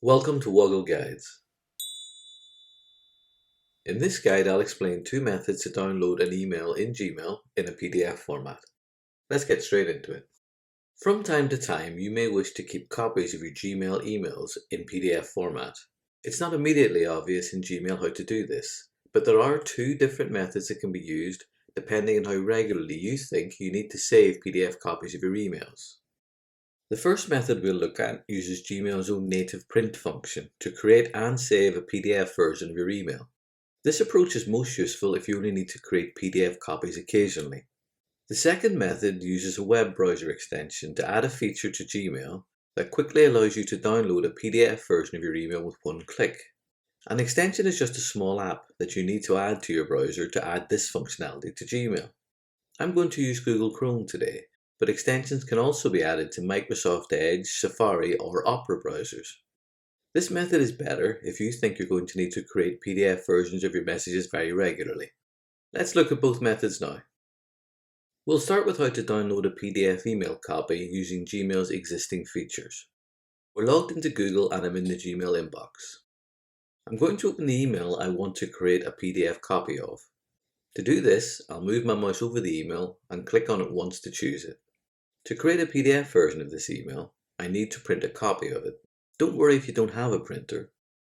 Welcome to Woggle Guides. In this guide, I'll explain two methods to download an email in Gmail in a PDF format. Let's get straight into it. From time to time, you may wish to keep copies of your Gmail emails in PDF format. It's not immediately obvious in Gmail how to do this, but there are two different methods that can be used depending on how regularly you think you need to save PDF copies of your emails. The first method we'll look at uses Gmail's own native print function to create and save a PDF version of your email. This approach is most useful if you only need to create PDF copies occasionally. The second method uses a web browser extension to add a feature to Gmail that quickly allows you to download a PDF version of your email with one click. An extension is just a small app that you need to add to your browser to add this functionality to Gmail. I'm going to use Google Chrome today, but extensions can also be added to Microsoft Edge, Safari, or Opera browsers. This method is better if you think you're going to need to create PDF versions of your messages very regularly. Let's look at both methods now. We'll start with how to download a PDF email copy using Gmail's existing features. We're logged into Google and I'm in the Gmail inbox. I'm going to open the email I want to create a PDF copy of. To do this, I'll move my mouse over the email and click on it once to choose it. To create a PDF version of this email, I need to print a copy of it. Don't worry if you don't have a printer.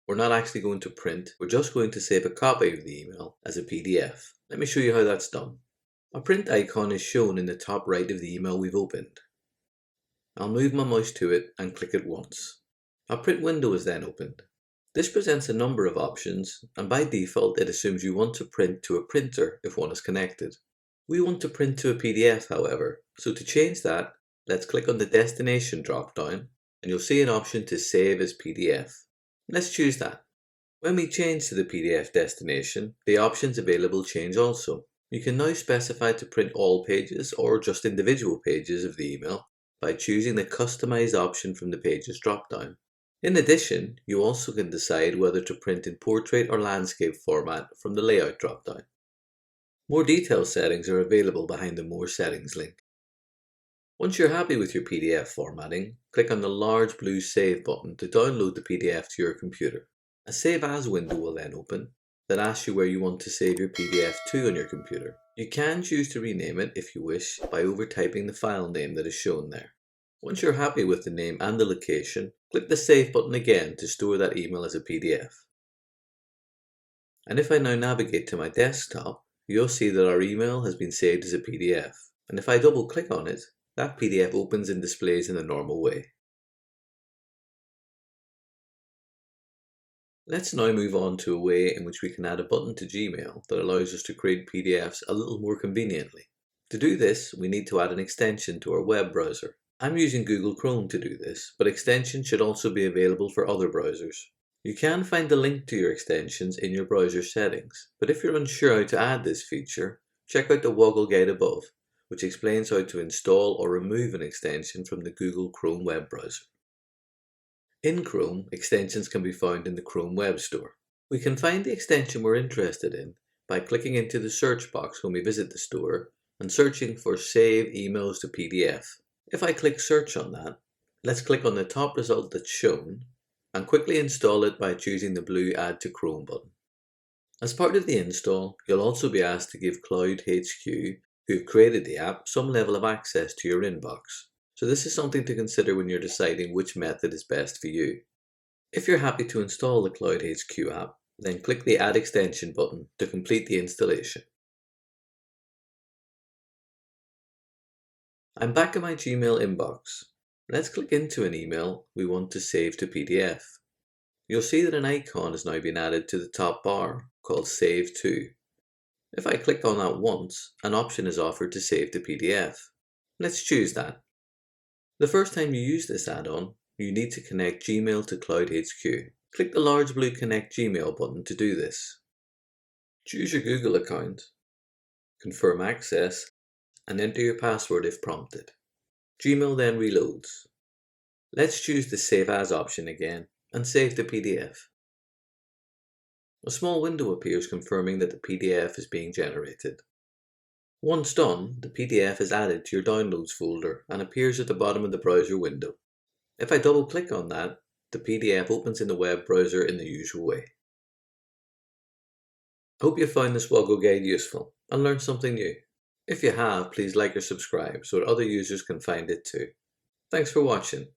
We're not actually going to print, we're just going to save a copy of the email as a PDF. Let me show you how that's done. A print icon is shown in the top right of the email we've opened. I'll move my mouse to it and click it once. A print window is then opened. This presents a number of options, and by default it assumes you want to print to a printer if one is connected. We want to print to a PDF, however, so to change that, let's click on the Destination drop-down, and you'll see an option to save as PDF. Let's choose that. When we change to the PDF destination, the options available change also. You can now specify to print all pages or just individual pages of the email by choosing the Customize option from the Pages drop-down. In addition, you also can decide whether to print in portrait or landscape format from the Layout drop-down. More detailed settings are available behind the More Settings link. Once you're happy with your PDF formatting, click on the large blue Save button to download the PDF to your computer. A Save As window will then open that asks you where you want to save your PDF to on your computer. You can choose to rename it if you wish by overtyping the file name that is shown there. Once you're happy with the name and the location, click the Save button again to store that email as a PDF. And if I now navigate to my desktop, you'll see that our email has been saved as a PDF. And if I double click on it, that PDF opens and displays in the normal way. Let's now move on to a way in which we can add a button to Gmail that allows us to create PDFs a little more conveniently. To do this, we need to add an extension to our web browser. I'm using Google Chrome to do this, but extensions should also be available for other browsers. You can find the link to your extensions in your browser settings, but if you're unsure how to add this feature, check out the Woggle Guide above, which explains how to install or remove an extension from the Google Chrome web browser. In Chrome, extensions can be found in the Chrome Web Store. We can find the extension we're interested in by clicking into the search box when we visit the store and searching for Save Emails to PDF. If I click Search on that, let's click on the top result that's shown and quickly install it by choosing the blue Add to Chrome button. As part of the install, you'll also be asked to give CloudHQ, who've created the app, some level of access to your inbox. So this is something to consider when you're deciding which method is best for you. If you're happy to install the CloudHQ app, then click the Add Extension button to complete the installation. I'm back in my Gmail inbox. Let's click into an email we want to save to PDF. You'll see that an icon has now been added to the top bar called Save To. If I click on that once, an option is offered to save to PDF. Let's choose that. The first time you use this add-on, you need to connect Gmail to CloudHQ. Click the large blue Connect Gmail button to do this. Choose your Google account, confirm access, and enter your password if prompted. Gmail then reloads. Let's choose the Save As option again and save the PDF. A small window appears confirming that the PDF is being generated. Once done, the PDF is added to your Downloads folder and appears at the bottom of the browser window. If I double click on that, The PDF opens in the web browser in the usual way. I hope you found this Woggle Guide useful and learned something new. If you have, please like or subscribe so that other users can find it too. Thanks for watching.